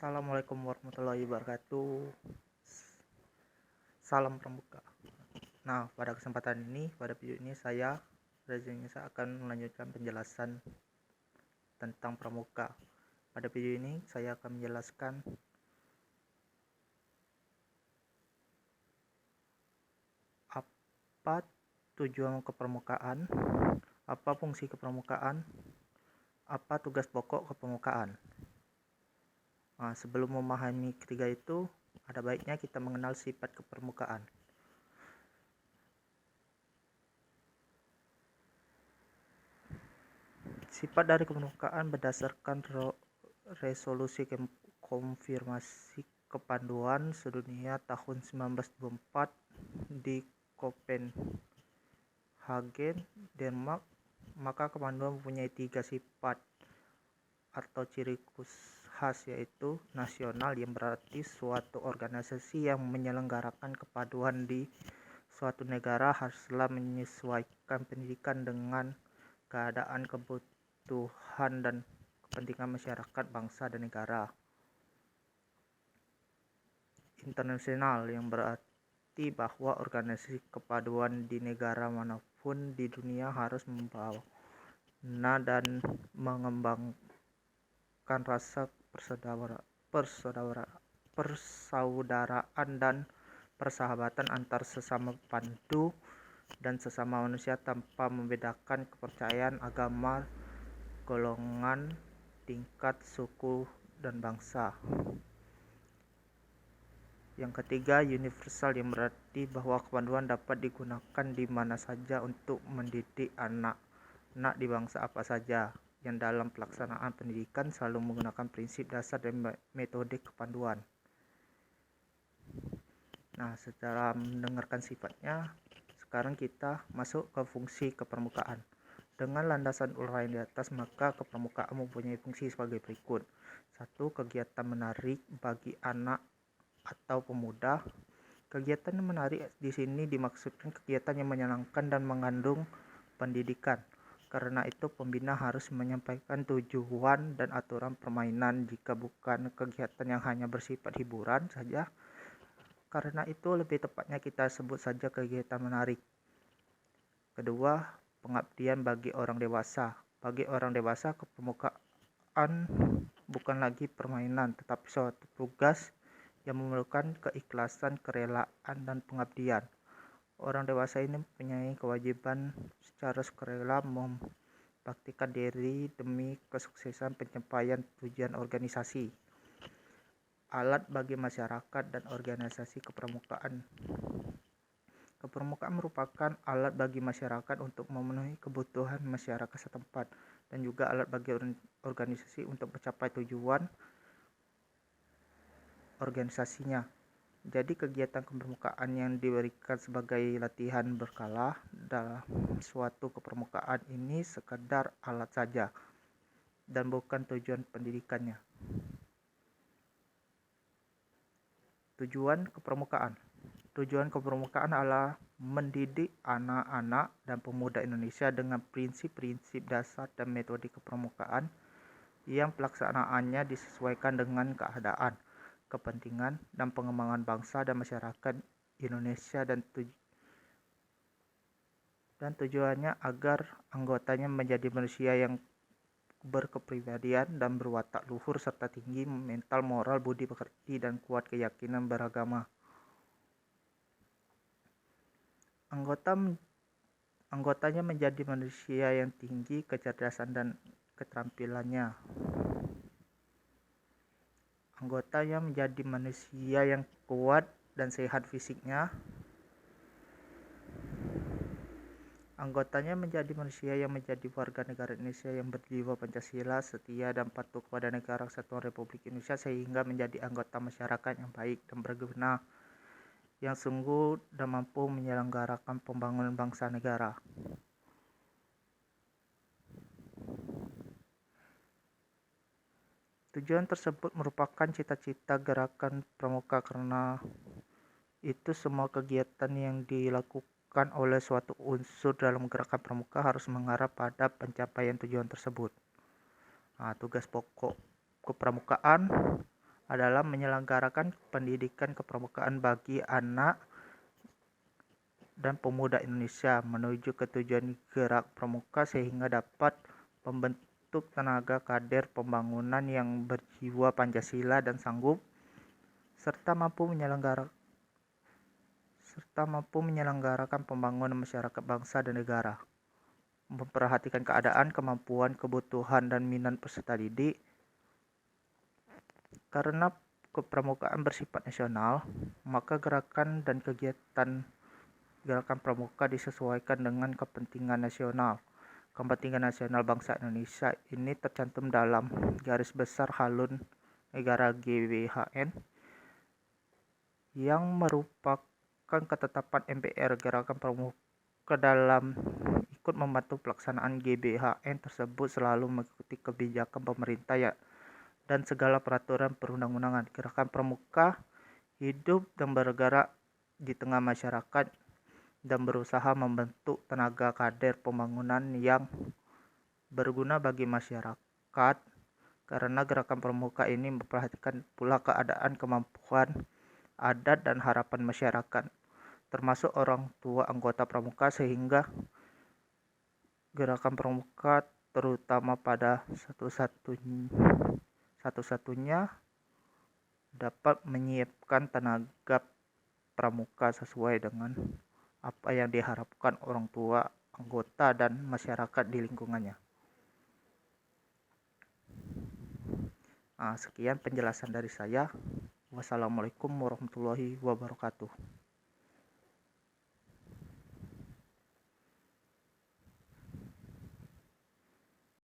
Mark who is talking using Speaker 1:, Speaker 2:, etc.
Speaker 1: Assalamualaikum warahmatullahi wabarakatuh. Salam Pramuka. Nah, pada kesempatan ini, pada video ini saya Reza Nisa akan melanjutkan penjelasan tentang Pramuka. Pada video ini saya akan menjelaskan apa tujuan kepermukaan, apa fungsi kepermukaan, apa tugas pokok kepermukaan. Nah, sebelum memahami ketiga itu, ada baiknya kita mengenal sifat kepermukaan. Sifat dari kepermukaan berdasarkan resolusi konfirmasi kepanduan sedunia tahun 1924 di Copenhagen, Denmark. Maka kepanduan mempunyai 3 sifat atau ciri khas, yaitu nasional, yang berarti suatu organisasi yang menyelenggarakan kepanduan di suatu negara haruslah menyesuaikan pendidikan dengan keadaan, kebutuhan dan kepentingan masyarakat, bangsa dan negara. Internasional, yang berarti bahwa organisasi kepaduan di negara manapun di dunia harus membawa dan mengembangkan rasa persaudaraan dan persahabatan antar sesama pandu dan sesama manusia tanpa membedakan kepercayaan, agama, golongan, tingkat, suku, dan bangsa. Yang ketiga, universal, yang berarti bahwa kepanduan dapat digunakan di mana saja untuk mendidik anak-anak di bangsa apa saja, yang dalam pelaksanaan pendidikan selalu menggunakan prinsip dasar dan metode kepanduan. Nah, setelah mendengarkan sifatnya, sekarang kita masuk ke fungsi kepermukaan. Dengan landasan uraian di atas, maka kepermukaan mempunyai fungsi sebagai berikut. 1. Kegiatan menarik bagi anak atau pemuda. Kegiatan menarik di sini dimaksudkan kegiatan yang menyenangkan dan mengandung pendidikan. Karena itu pembina harus menyampaikan tujuan dan aturan permainan jika bukan kegiatan yang hanya bersifat hiburan saja. Karena itu lebih tepatnya kita sebut saja kegiatan menarik. Kedua, pengabdian bagi orang dewasa. Bagi orang dewasa, kepermukaan bukan lagi permainan, tetapi suatu tugas yang memerlukan keikhlasan, kerelaan, dan pengabdian. Orang dewasa ini mempunyai kewajiban secara sukarela membaktikan diri demi kesuksesan pencapaian tujuan organisasi. Alat bagi masyarakat dan organisasi kepermukaan. Kepermukaan merupakan alat bagi masyarakat untuk memenuhi kebutuhan masyarakat setempat dan juga alat bagi organisasi untuk mencapai tujuan organisasinya. Jadi kegiatan kepermukaan yang diberikan sebagai latihan berkala dalam suatu kepermukaan ini sekadar alat saja dan bukan tujuan pendidikannya. Tujuan kepermukaan. Tujuan kepermukaan adalah mendidik anak-anak dan pemuda Indonesia dengan prinsip-prinsip dasar dan metode kepermukaan yang pelaksanaannya disesuaikan dengan keadaan, kepentingan, dan pengembangan bangsa dan masyarakat Indonesia dan tujuannya agar anggotanya menjadi manusia yang berkepribadian dan berwatak luhur serta tinggi mental, moral, budi pekerti, dan kuat keyakinan beragama. Anggotanya menjadi manusia yang tinggi kecerdasan dan keterampilannya. Anggotanya menjadi manusia yang kuat dan sehat fisiknya. Anggotanya menjadi manusia yang menjadi warga negara Indonesia yang berjiwa Pancasila, setia dan patuh kepada Negara Kesatuan Republik Indonesia, sehingga menjadi anggota masyarakat yang baik dan berguna, yang sungguh dan mampu menyelenggarakan pembangunan bangsa negara. Tujuan tersebut merupakan cita-cita gerakan Pramuka, karena itu semua kegiatan yang dilakukan oleh suatu unsur dalam gerakan Pramuka harus mengarah pada pencapaian tujuan tersebut. Nah, tugas pokok kepramukaan adalah menyelenggarakan pendidikan kepramukaan bagi anak dan pemuda Indonesia menuju ke tujuan gerak pramuka sehingga dapat membentuk tenaga kader pembangunan yang berjiwa Pancasila dan sanggup serta mampu menyelenggarakan pembangunan masyarakat bangsa dan negara, memperhatikan keadaan, kemampuan, kebutuhan, dan minat peserta didik. Karena kepramukaan bersifat nasional, maka gerakan dan kegiatan gerakan pramuka disesuaikan dengan kepentingan nasional. Kepentingan nasional bangsa Indonesia ini tercantum dalam garis besar Haluan Negara GBHN yang merupakan ketetapan MPR. Gerakan pramuka dalam ikut membantu pelaksanaan GBHN tersebut selalu mengikuti kebijakan pemerintah dan segala peraturan perundang-undangan. Gerakan pramuka hidup dan bergerak di tengah masyarakat dan berusaha membentuk tenaga kader pembangunan yang berguna bagi masyarakat. Karena gerakan pramuka ini memperhatikan pula keadaan, kemampuan, adat, dan harapan masyarakat, termasuk orang tua anggota pramuka, sehingga gerakan pramuka terutama pada satu-satunya dapat menyiapkan tenaga pramuka sesuai dengan apa yang diharapkan orang tua, anggota, dan masyarakat di lingkungannya. Sekian penjelasan dari saya. Wassalamualaikum warahmatullahi wabarakatuh.